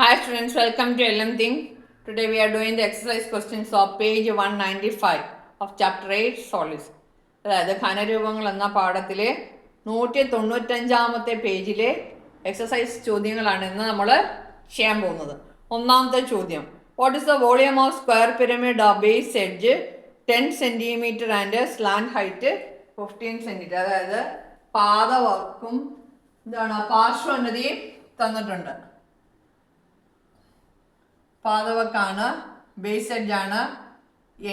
Hi students, welcome to LM Thing. Today we are doing the exercise questions of page 195 of chapter 8 Solids. അതായത് ഘനരൂപങ്ങൾ എന്ന പാഠത്തിലെ 195 പേജിലെ exercise ചോദ്യങ്ങളാണ് ഇന്ന് നമ്മൾ ചെയ്യാൻ പോകുന്നത്. ഒന്നാമത്തെ ചോദ്യം, what is the volume of square pyramid of base edge 10 centimetre and slant height 15 centimetre. അതായത് പാദവർക്കും പാർശ്വോന്നതിയും തന്നിട്ടുണ്ട്. പാദവക്കാണ്, ബേസ് എഡ്ജ് ആണ്,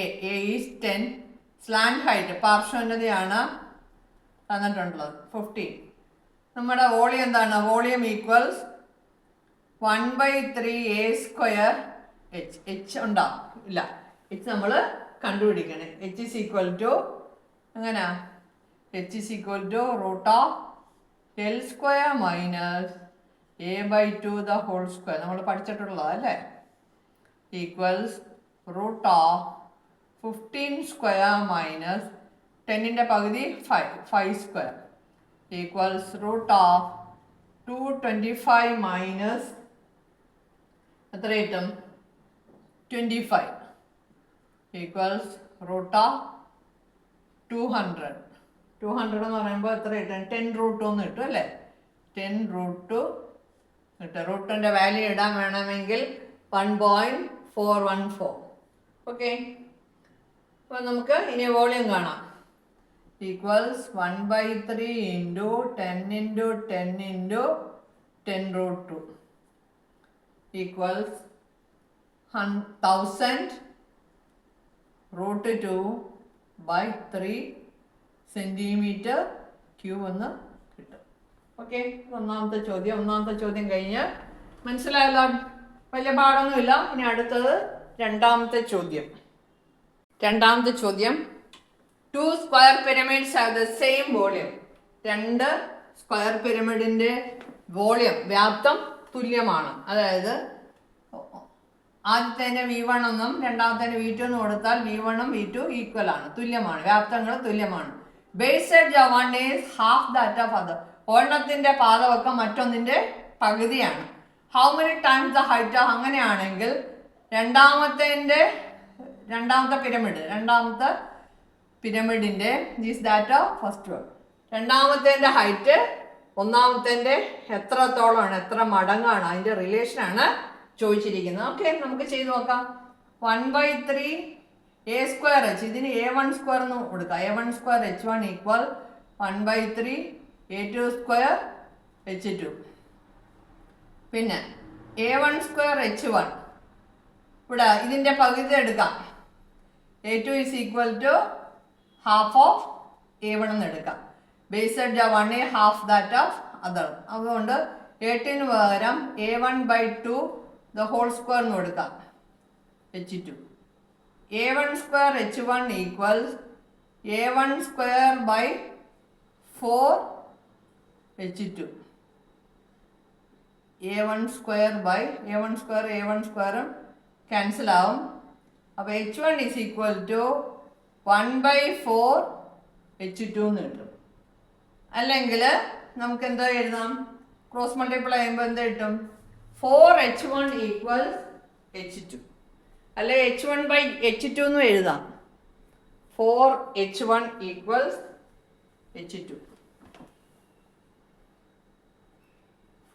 എ ഈസ് 10, സ്ലാൻഡ് ഹൈറ്റ് പാർശ്വോന്നതിയാണ് തന്നിട്ടുള്ളത് 15. നമ്മുടെ വോളിയം എന്താണ്? Volume equals 1/3 a square h. H ഉണ്ടാവും ഇല്ല, എച്ച് നമ്മൾ കണ്ടുപിടിക്കണം. എച്ച് ഇസ് ഈക്വൽ ടു എങ്ങനെയാ? H is equal to root of l square minus a/2 the whole square. നമ്മൾ പഠിച്ചിട്ടുള്ളത് അല്ലേ? Equals root of 15 square minus 10ൻ്റെ പകുതി 5 square equals root of 225 minus എത്ര കിട്ടും? 25 ഈക്വൽസ് റൂട്ട് ഓഫ് 200. 200 എന്ന് പറയുമ്പോൾ എത്ര കിട്ടും? 10 റൂട്ട് 2 കിട്ടും അല്ലേ? 10 റൂട്ട് 2 കിട്ടും. റൂട്ടിൻ്റെ വാല്യൂ ഇടാൻ വേണമെങ്കിൽ 1.414. ഓക്കെ, അപ്പോൾ നമുക്ക് ഇനി വോളിയം കാണാം. Equals 1/3 into 10 into 10 into 10 root 2 equals 1000 root 2/3 centimetre cube എന്ന് കിട്ടും. ഓക്കെ, ഒന്നാമത്തെ ചോദ്യം കഴിഞ്ഞ് മനസ്സിലായല്ലോ? വലിയ പാടൊന്നുമില്ല. ഇനി അടുത്തത് രണ്ടാമത്തെ ചോദ്യം. 2 square pyramids have the same volume. 2 square പിരമിഡിൻ്റെ വോളിയം, വ്യാപ്തം തുല്യമാണ്. അതായത് ആദ്യത്തേൻ്റെ V1 എന്നും രണ്ടാമത്തേൻ്റെ V2 എന്ന് കൊടുത്താൽ V1 ഉം V2 ഈക്വൽ ആണ്, തുല്യമാണ്, വ്യാപ്തങ്ങൾ തുല്യമാണ്. Base edge of one is half that of other. ഒരെണ്ണത്തിൻ്റെ പാദവക്കം മറ്റൊന്നിൻ്റെ പകുതിയാണ്. How many times the height? അങ്ങനെയാണെങ്കിൽ രണ്ടാമത്തെ പിരമിഡിൻ്റെ is that of first one. രണ്ടാമത്തേൻ്റെ ഹൈറ്റ് ഒന്നാമത്തേൻ്റെ എത്രത്തോളമാണ്, എത്ര മടങ്ങാണ്, അതിൻ്റെ റിലേഷനാണ് ചോദിച്ചിരിക്കുന്നത്. ഓക്കെ, നമുക്ക് ചെയ്ത് നോക്കാം. 1/3 a സ്ക്വയർ എച്ച്, ഇതിന് a1 സ്ക്വയർ എന്ന് കൊടുക്കാം. a1 square h1 equal 1/3 a2 square h2. പിന്നെ a1 സ്ക്വയർ h1, ഇവിടെ ഇതിൻ്റെ പകുതി എടുക്കാം. a2 is equal to half of a1 എന്ന് എടുക്കാം. Base edge 1 half that of other. അതുകൊണ്ട് a2 പകരം a1/2 ദ ഹോൾ സ്ക്വയർ എന്ന് കൊടുക്കാം, h2. a1 square h1 equals a1 square by 4 h2. a1 സ്ക്വയറും ക്യാൻസൽ ആവും. അപ്പോൾ h1 is equal to 1/4 h2 എന്ന് കിട്ടും. അല്ലെങ്കിൽ നമുക്ക് എന്താ എഴുതാം? ക്രോസ് മൾട്ടിപ്ലൈ ചെയ്യുമ്പോൾ എന്താ കിട്ടും? 4h1 equals h2. അല്ലെ h1/h2 എന്ന് എഴുതാം. 4h1 equals h2.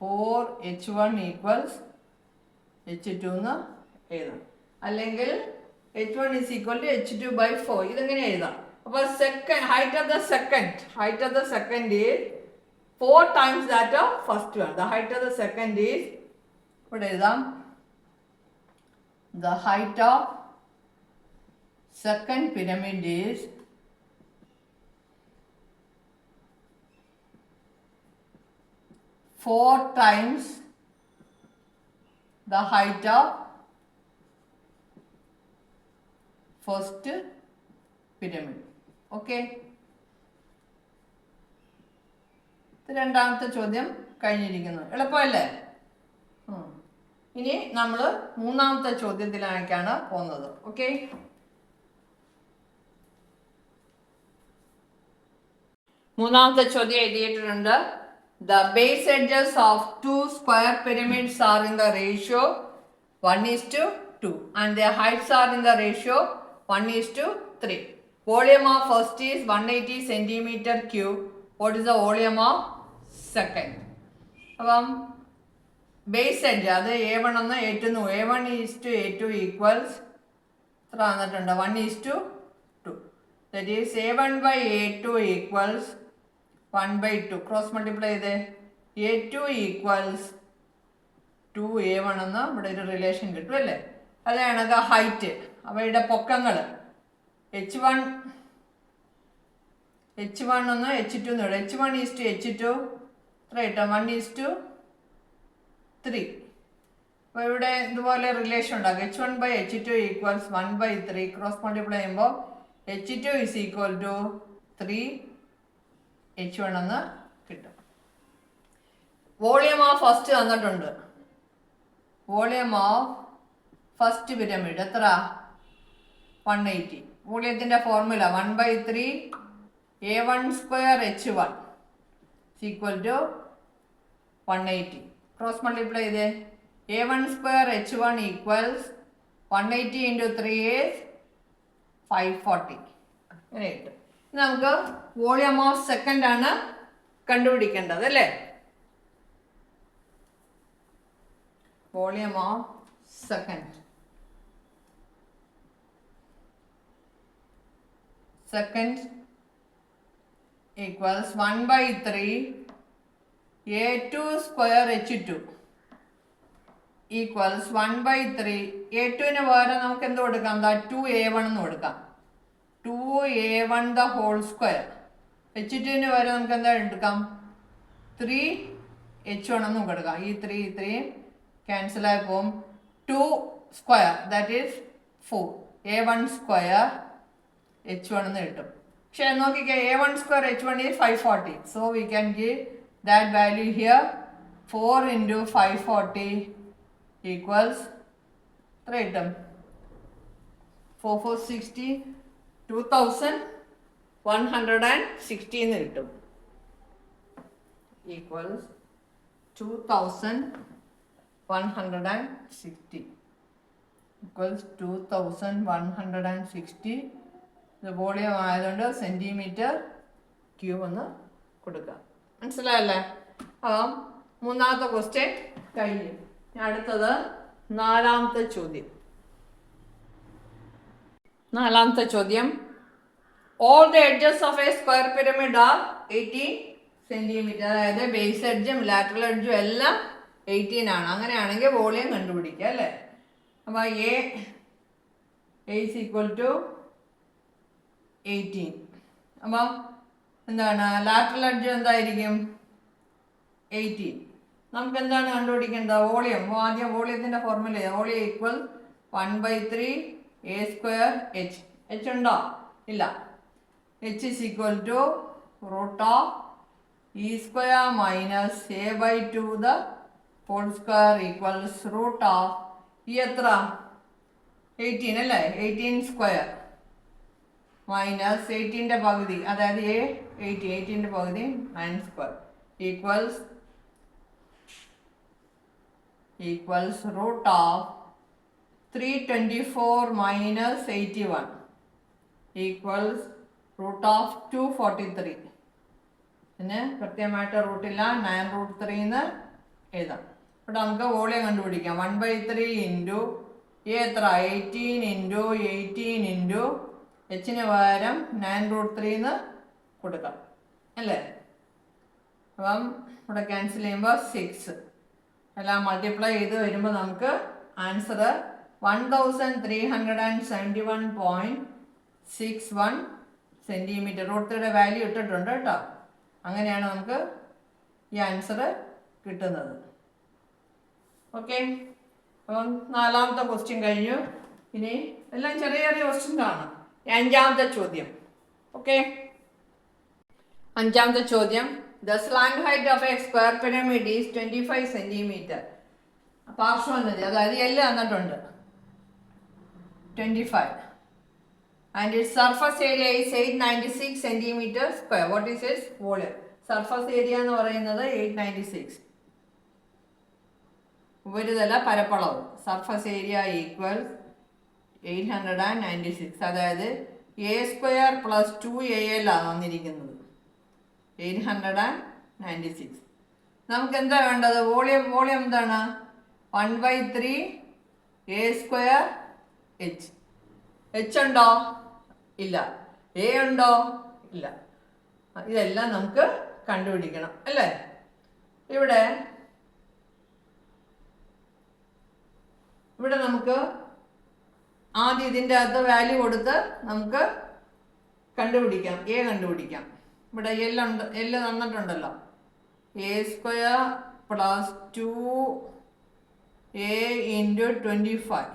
4h1 equals h2 എന്ന് എഴുതാം. അല്ലെങ്കിൽ h1 is equal to h2/4. ഇതെങ്ങനെ എഴുതാം? അപ്പോൾ height of the second is 4 times that of first one. The height of the second is, ഇവിടെ എഴുതാം, the height of second pyramid is 4 times the height of first pyramid. Okay, രണ്ടാമത്തെ ചോദ്യം കഴിഞ്ഞിരിക്കുന്നു. എളുപ്പമല്ലേ? ഇനി നമ്മൾ മൂന്നാമത്തെ ചോദ്യത്തിലേക്കാണ് പോകുന്നത്. ഓക്കെ, മൂന്നാമത്തെ ചോദ്യം എഴുതിയിട്ടുണ്ട്. the base edges of two square pyramids are in the ratio 1:2 and their heights are in the ratio 1:3. Volume of first is 180 centimeter cube. What is the volume of second? അപ്പം base edge അത് A1 ഒന്ന് A2 A1:A2 equals എത്ര വന്നിട്ടുണ്ട് 1:2. That is A1/A2 equals 1/2. Cross multiply ചെയ്തേ A2 equals 2A1 എന്ന് ഇവിടെ ഒരു relation കിട്ടും അല്ലേ. അത് കണക്ക് ഹൈറ്റ് അവയുടെ പൊക്കങ്ങൾ H1 ഒന്ന് H2 എന്ന് വിടും. H1:H2 എത്ര കിട്ടും 1:3. അപ്പോൾ ഇവിടെ ഇതുപോലെ റിലേഷൻ ഉണ്ടാകും. H1/H2 equals 1/3. ക്രോസ് മൾട്ടിപ്ലൈ ചെയ്യുമ്പോൾ H2 is equal to 3H1 എന്ന് കിട്ടും. വോളിയം ഓഫ് ഫസ്റ്റ് തന്നിട്ടുണ്ട്. വോളിയം ഓഫ് ഫസ്റ്റ് പിരമിഡ് എത്ര 180. വോളിയത്തിൻ്റെ formula 1/3 A1² H1 equal to 180. Cross multiply ചെയ്തേ A1² H1 ഈക്വൽസ് 180 × 3 is 540. അങ്ങനെ കിട്ടും. നമുക്ക് വോളിയം ഓഫ് സെക്കൻഡ് ആണ് കണ്ടുപിടിക്കേണ്ടത് അല്ലേ. Volume of second equals 1/3 A2² H2 equals 1/3. A2ന് പകരം നമുക്ക് എന്ത് കൊടുക്കാം? 2A1 എന്ന് കൊടുക്കാം. 2A1 the whole square. H2ന് പകരം നമുക്ക് എന്താ എടുക്കാം? 3H1 എന്നും കൊടുക്കാം. ഈ 3 ക്യാൻസൽ ആയി പോകും. 2 square that is 4. A1² H1 എന്ന് കിട്ടും. പക്ഷേ നോക്കിക്കേ A1² H1 is 540. So we can give that value here. 4 × 540 equals എത്ര കിട്ടും? 4×4=60. 2160 എന്ന് കിട്ടും. Equals 2160 equals 2160. ഇത് വോളിയം ആയതുകൊണ്ട് സെൻറ്റിമീറ്റർ ക്യൂബ് എന്ന് കൊടുക്കാം. മനസ്സിലായല്ലേ? അപ്പം മൂന്നാമത്തെ ക്വസ്റ്റ്യൻ കഴിഞ്ഞു. അടുത്തത് നാലാമത്തെ ചോദ്യം. All the edges of a square pyramid are 18 centimetre. അതായത് ബേസ് എഡ്ജും ലാറ്ററൽ എഡ്ജും എല്ലാം 18 ആണ്. അങ്ങനെയാണെങ്കിൽ വോളിയം കണ്ടുപിടിക്കുക അല്ലേ. അപ്പോൾ A is equal to 18. അപ്പം എന്താണ് ലാറ്ററൽ എഡ്ജ് എന്തായിരിക്കും? 18. നമുക്ക് എന്താണ് കണ്ടുപിടിക്കേണ്ടത്? വോളിയം. ആദ്യം വോളിയത്തിൻ്റെ formula volume equal 1/3 A² H. H ഉണ്ടോ? ഇല്ല. H is equal to √E² - A/2 the whole square equals √E എത്ര 18 അല്ലേ. 18² മൈനസ് 18ൻ്റെ പകുതി അതായത് 18ൻ്റെ പകുതി 9² ഈക്വൽസ് √324 - 81 ഈക്വൽസ് √243. പിന്നെ കൃത്യമായിട്ട് റൂട്ടില്ല, 9√3 എന്ന് എഴുതാം. ഇവിടെ നമുക്ക് വോളിയം കണ്ടുപിടിക്കാം. 1/3 × A എത്ര 18 × 18 × Hന് പകരം 9√3 എന്ന് കൊടുക്കാം അല്ലേ. അപ്പം ഇവിടെ ക്യാൻസൽ ചെയ്യുമ്പോൾ 6 എല്ലാം മൾട്ടിപ്ലൈ ചെയ്ത് വരുമ്പോൾ നമുക്ക് ആൻസർ 1371.61 സെൻറ്റിമീറ്റർ. √3യുടെ വാല്യൂ ഇട്ടിട്ടുണ്ട് കേട്ടോ. അങ്ങനെയാണ് നമുക്ക് ഈ ആൻസർ കിട്ടുന്നത്. ഓക്കെ. അപ്പം നാലാമത്തെ ക്വസ്റ്റ്യൻ കഴിഞ്ഞു. ഇനി എല്ലാം ചെറിയ ചെറിയ ക്വസ്റ്റ്യൻസ് ആണ്. അഞ്ചാമത്തെ ചോദ്യം. ഓക്കെ. അഞ്ചാമത്തെ ചോദ്യം. The slant height of a square pyramid is 25 centimeter. പാർശ്വനിധി അതായത് L തന്നിട്ടുണ്ട് 25 and its surface area is 896 centimeter square. What is its volume? Surface area എന്ന് പറയുന്നത് 896. ഉപരിതല പരപ്പളവ് സർഫസ് ഏരിയ ഈക്വൽസ് 896. അതായത് A² + 2AL ആണ് തന്നിരിക്കുന്നത്. 896. നമുക്ക് എന്താ വേണ്ടത്? വോളിയം എന്താണ്? 1/3 A² H. H ഉണ്ടോ? ഇല്ല. A ഉണ്ടോ? ഇല്ല. ഇതെല്ലാം നമുക്ക് കണ്ടുപിടിക്കണം അല്ലേ? ഇവിടെ നമുക്ക് ആദ്യം ഇതിൻ്റെ അകത്ത് വാല്യൂ കൊടുത്ത് നമുക്ക് കണ്ടുപിടിക്കാം. എ കണ്ടുപിടിക്കാം. ഇവിടെ L തന്നിട്ടുണ്ടല്ലോ. A² + 2A × 25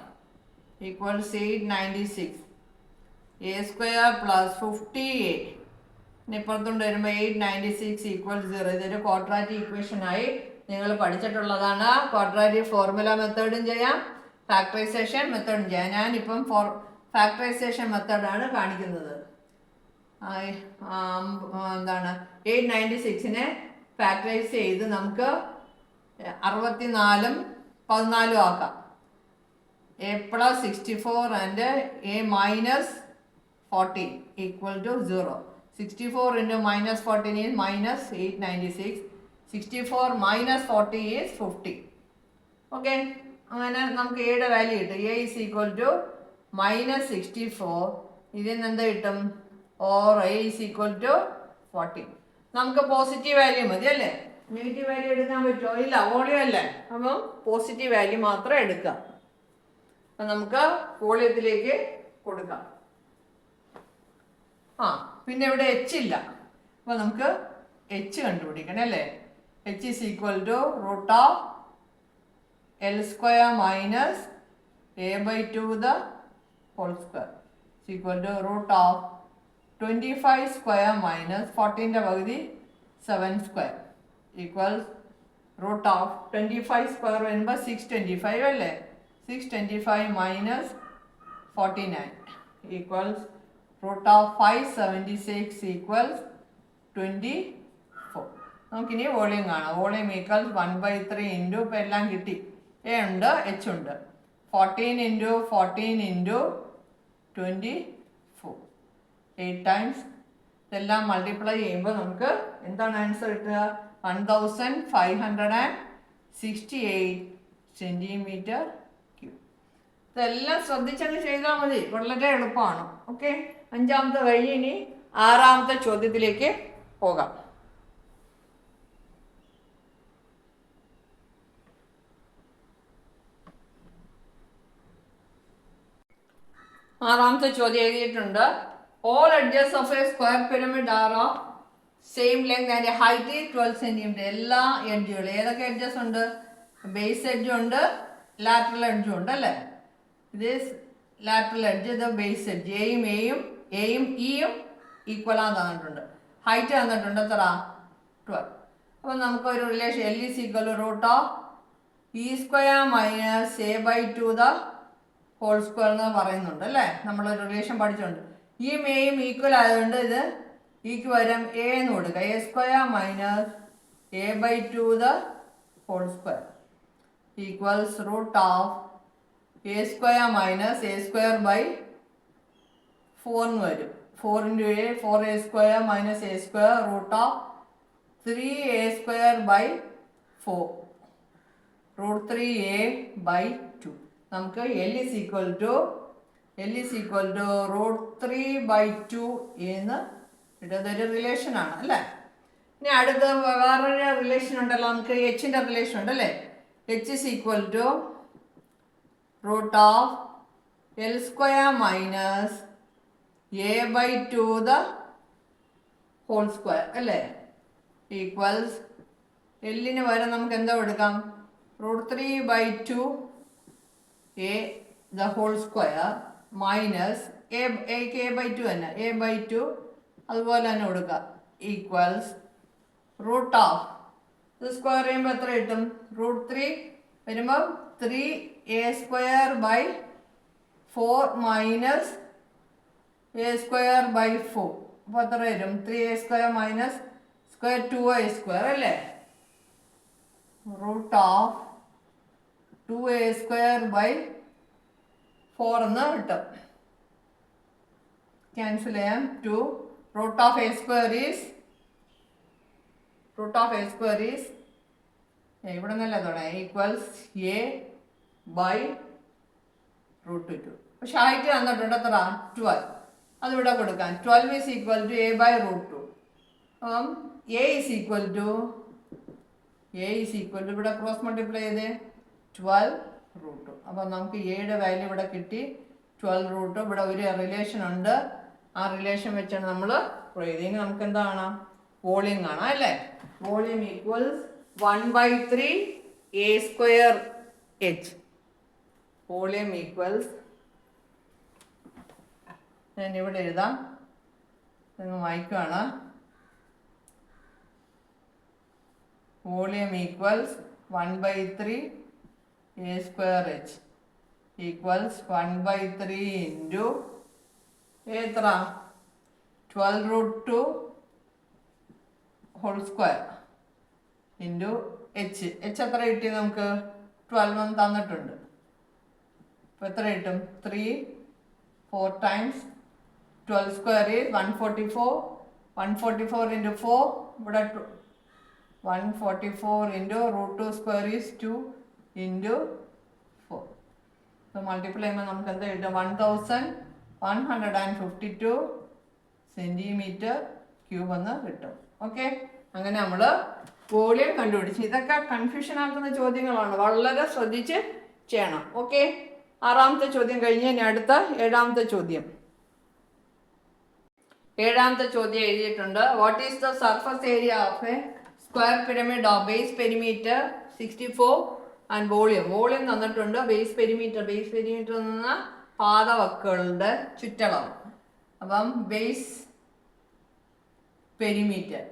= 896. A² + 50A ഇപ്പുറത്തുകൊണ്ട് വരുമ്പോൾ 896 = 0. ഇതൊരു ക്വാഡ്രാറ്റിക് ഇക്വേഷനായി നിങ്ങൾ പഠിച്ചിട്ടുള്ളതാണ്. ക്വാഡ്രാറ്റിക് ഫോർമുല മെത്തേഡും ചെയ്യാം, ഫാക്ടറൈസേഷൻ മെത്തേഡും ചെയ്യാം. ഞാനിപ്പം ഫാക്ടറൈസേഷൻ മെത്തേഡാണ് കാണിക്കുന്നത്. എന്താണ് 896നെ ഫാക്ടറൈസ് ചെയ്ത് നമുക്ക് 64 14 ആക്കാം. A + 64 and A - 14 = 0. 64 × -14 is -896. 64 - 40 is 50. Okay, അങ്ങനെ നമുക്ക് എയുടെ വാല്യൂ കിട്ടും. A = -64. ഇതിൽ നിന്ന് എന്ത് കിട്ടും? Or A = 40. നമുക്ക് പോസിറ്റീവ് വാല്യൂ മതി അല്ലേ? നെഗറ്റീവ് വാല്യൂ എടുക്കാൻ പറ്റുമോ? ഇല്ല, വോളിയം അല്ലേ. അപ്പം പോസിറ്റീവ് വാല്യൂ മാത്രം എടുക്കാം. അപ്പം നമുക്ക് വോളിയത്തിലേക്ക് കൊടുക്കാം. പിന്നെ ഇവിടെ H ഇല്ല. അപ്പം നമുക്ക് H കണ്ടുപിടിക്കണം അല്ലേ? H = √L² - A/2 whole square = √25² - 14ന്റെ പകുതി 7² √25² വരുമ്പോൾ 625 അല്ലേ? 625 - 49 √576 = 24. നമുക്കിനി വോളിയം കാണാം. വോളിയം ഈക്വൽസ് 1/3 ഇൻറ്റു ഇപ്പം എല്ലാം കിട്ടി. എ ഉണ്ട്, എച്ച് ഉണ്ട്. 14 × 14 × 24 8 ടൈംസ്. ഇതെല്ലാം മൾട്ടിപ്ലൈ ചെയ്യുമ്പോൾ നമുക്ക് എന്താണ് ആൻസർ കിട്ടുക? 1568 cm3. ഇതെല്ലാം ശ്രദ്ധിച്ചങ്ങ് ചെയ്താൽ മതി, വളരെ എളുപ്പമാണ്. ഓക്കെ, 5ാമത്തെ കഴിഞ്ഞ് ഇനി 6ാമത്തെ ചോദ്യത്തിലേക്ക് പോകാം. 6ാമത്തെ ചോദ്യം എഴുതിയിട്ടുണ്ട്. All edges of a square pyramid are of same length and height is 12 cm. എല്ലാ എഡ്ജുകളും ഏതൊക്കെ എഡ്ജസ് ഉണ്ട്? ബേസ് എഡ്ജും ഉണ്ട്, ലാറ്ററൽ എഡ്ജും ഉണ്ട് അല്ലേ? ഇത് ലാറ്ററൽ എഡ്ജ്, ഇത് ബേസ് എഡ്ജ്. എയും ഇയും ഈക്വലാന്ന് തന്നിട്ടുണ്ട്. ഹൈറ്റ് തന്നിട്ടുണ്ട് എത്ര? 12. അപ്പം നമുക്ക് ഒരു relation L = √E² - A/2 whole square എന്ന് പറയുന്നുണ്ട് അല്ലേ? നമ്മളൊരു റിലേഷൻ പഠിച്ചുണ്ട്. ഇയും എയും ഈക്വൽ ആയതുകൊണ്ട് ഇത് ഈക്ക് വരും എ എന്ന് കൊടുക്കുക. A² - A/2 whole square = √A² - A²/4 എന്ന് വരും. 4 × A 4A² - A², √3A/2. നമുക്ക് L = √3/2 എന്ന് ഇതൊരു റിലേഷനാണ് അല്ലേ? ഇനി അടുത്ത വേറൊരു റിലേഷൻ ഉണ്ടല്ലോ, നമുക്ക് എച്ചിൻ്റെ റിലേഷൻ ഉണ്ടല്ലേ? H = √L² - A/2 whole square അല്ലേ? ഈക്വൽസ് എല്ലിന് വരെ നമുക്ക് എന്താ എടുക്കാം? √3/2 A ഹോൾ സ്ക്വയർ മൈനസ് എക്ക് A/2 തന്നെ, A/2 അതുപോലെ തന്നെ കൊടുക്കുക. ഈക്വൽസ് ഇത് സ്ക്വയർ ചെയ്യുമ്പോൾ എത്ര കിട്ടും? √3 വരുമ്പോൾ 3A²/4 മൈനസ് A²/4. അപ്പോൾ എത്ര വരും? 3A² - സ്ക്വയർ 2a സ്ക്വയർ അല്ലേ, root of 2a square by 4 എന്ന് കിട്ടും. ക്യാൻസൽ ചെയ്യാം. 2 root of a square is ഇവിടെ നിന്നല്ലേ തുടങ്ങി ഈക്വൽസ് a ബൈ റൂട്ട് 2. പക്ഷെ ഹൈറ്റ് തന്നിട്ടുണ്ട് എത്ര 12, അതിവിടെ കൊടുക്കാൻ 12 is equal to a by root 2. അപ്പം a ഈസ് ഈക്വൽ ടു ഇവിടെ ക്രോസ് മൾട്ടിപ്ലൈ ചെയ്ത് 12 റൂട്ട് 2. അപ്പം നമുക്ക് എയുടെ വാല്യൂ ഇവിടെ കിട്ടി 12 റൂട്ട്. ഇവിടെ ഒരു റിലേഷൻ ഉണ്ട്, ആ റിലേഷൻ വെച്ചാണ് നമ്മൾ പ്രൊവൈഡ് ചെയ്യുന്നത്. നമുക്ക് എന്താണ് വോളിയം കാണാം അല്ലേ. Volume equals 1/3 a square h. Volume equals, ഞാൻ ഇവിടെ എഴുതാം, നിങ്ങൾ വായിക്കുകയാണ്. Volume equals 1/3 a square h equals 1/3 into എത്ര 12 root 2 whole square into h. എത്ര കിട്ടി നമുക്ക് 12 തന്നിട്ടുണ്ട്. അപ്പോൾ എത്ര കിട്ടും 3 4 ടൈംസ് 12 സ്ക്വയർ ഈസ് 144. 144 ഇൻറ്റു 4 ഇവിടെ 144 into root 2 square is 2 into 4. അപ്പോൾ മൾട്ടിപ്ലൈ ചെയ്യുമ്പോൾ നമുക്ക് എന്താ കിട്ടും 1152 സെൻറ്റിമീറ്റർ ക്യൂബ് എന്ന് കിട്ടും. ഓക്കെ, അങ്ങനെ നമ്മൾ വോളിയം കണ്ടുപിടിച്ച്. ഇതൊക്കെ കൺഫ്യൂഷൻ ആക്കുന്ന ചോദ്യങ്ങളാണ്, വളരെ ശ്രദ്ധിച്ച് ചെയ്യണം. ഓക്കെ, 6ാമത്തെ ചോദ്യം കഴിഞ്ഞ് ഇനി അടുത്ത 7ാമത്തെ ചോദ്യം. 7ാമത്തെ ചോദ്യം എഴുതിയിട്ടുണ്ട്. What is the surface area of a square pyramid of base perimeter 64 and volume തന്നിട്ടുണ്ട്. ബേസ് പെരിമീറ്റർ എന്ന പാദവക്കുകളുടെ ചുറ്റളവ്. അപ്പം ബേസ് പെരിമീറ്റർ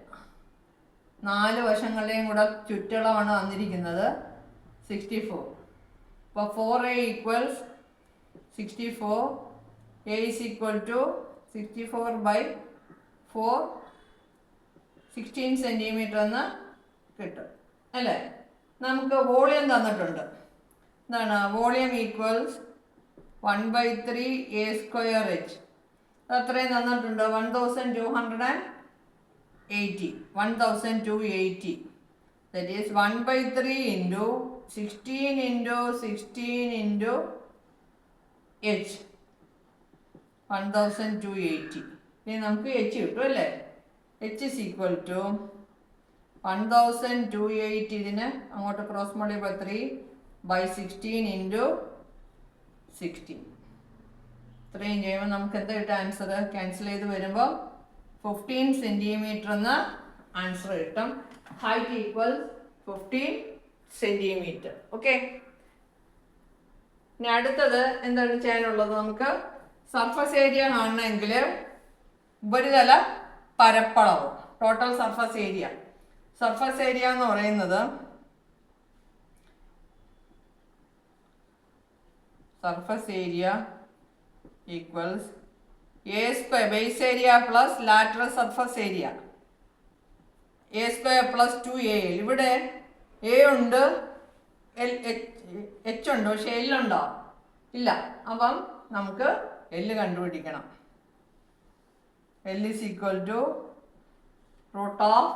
4 വശങ്ങളുടെയും കൂടെ ചുറ്റളവാണ് വന്നിരിക്കുന്നത് 64. അപ്പോൾ 4a equals 64, a is equal to 64 by 4, 16 centimetre എന്ന് കിട്ടും അല്ലേ. നമുക്ക് വോളിയം തന്നിട്ടുണ്ട്. എന്താണ് volume equals 1/3 a square h. അത്രയും തന്നിട്ടുണ്ട് 1280. That is 1/3 into 16 into 16 into h 1280. ഇനി നമുക്ക് h കിട്ടും അല്ലേ. h is equal to 1280. ഇതിന് അങ്ങോട്ട് ക്രോസ് മൾട്ടിപ്ലൈ 3 by 16 into 16. ഇത്രയും ചെയ്യുമ്പോൾ നമുക്ക് എന്താ കിട്ടും ആൻസർ. ക്യാൻസൽ ചെയ്ത് വരുമ്പോൾ 15 സെൻറ്റിമീറ്റർ എന്ന് ആൻസർ കിട്ടും. Height equal 15 centimetre. ഓക്കെ, ഇനി അടുത്തത് എന്താണ് ചെയ്യാനുള്ളത്, നമുക്ക് സർഫസ് ഏരിയ കാണണമെങ്കിൽ ഉപരിതല പരപ്പളവ്, total surface area. Surface area എന്ന് പറയുന്നത് surface area equals A square base area plus lateral surface area A square plus 2al. ഇവിടെ എ ഉണ്ട്, എച്ച് ഉണ്ട്, പക്ഷെ എല്ലുണ്ടോ ഇല്ല. അപ്പം നമുക്ക് എല്ല് കണ്ടുപിടിക്കണം. L is equal to root of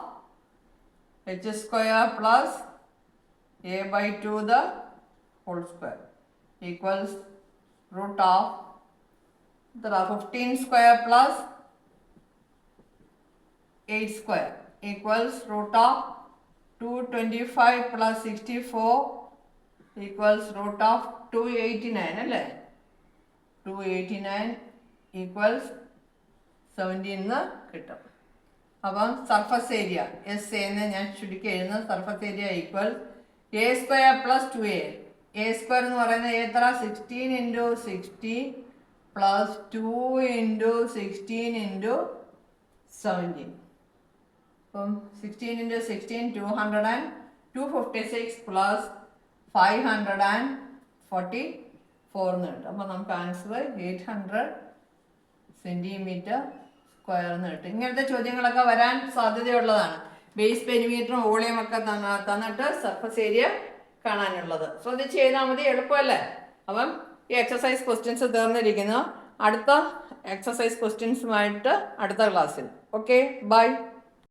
H square plus A by 2 the whole square equals root of 15 square plus 8 square equals root of 225 plus 64 equals root of 289 അല്ലേ. 289 equals 17 എന്ന് കിട്ടും. അപ്പം സർഫസ് ഏരിയ എസ് എന്ന് ഞാൻ ചുരുക്കി എഴുതുന്ന surface area equal A square plus 2a. A square എന്ന് പറയുന്നത് എത്ര 16 into 60 plus 2 into 16 into 17. അപ്പം 16 into 16 256 plus 544 എന്ന് കിട്ടും. അപ്പം നമുക്ക് ആൻസർ 800 സെൻറ്റിമീറ്റർ സ്ക്വയർ എന്ന് കിട്ടും. ഇങ്ങനത്തെ ചോദ്യങ്ങളൊക്കെ വരാൻ സാധ്യതയുള്ളതാണ്. ബേസ് പെരിമീറ്ററും വോളിയം ഒക്കെ തന്നിട്ട് സർഫസ് ഏരിയ കാണാനുള്ളത്. ശ്രദ്ധിച്ച് ചെയ്താൽ മതി, എളുപ്പമല്ലേ? അപ്പം ഈ എക്സസൈസ് ക്വസ്റ്റ്യൻസ് തീർന്നിരിക്കുന്നു. അടുത്ത എക്സസൈസ് ക്വസ്റ്റ്യൻസുമായിട്ട് അടുത്ത ക്ലാസ്സിൽ. Okay, by.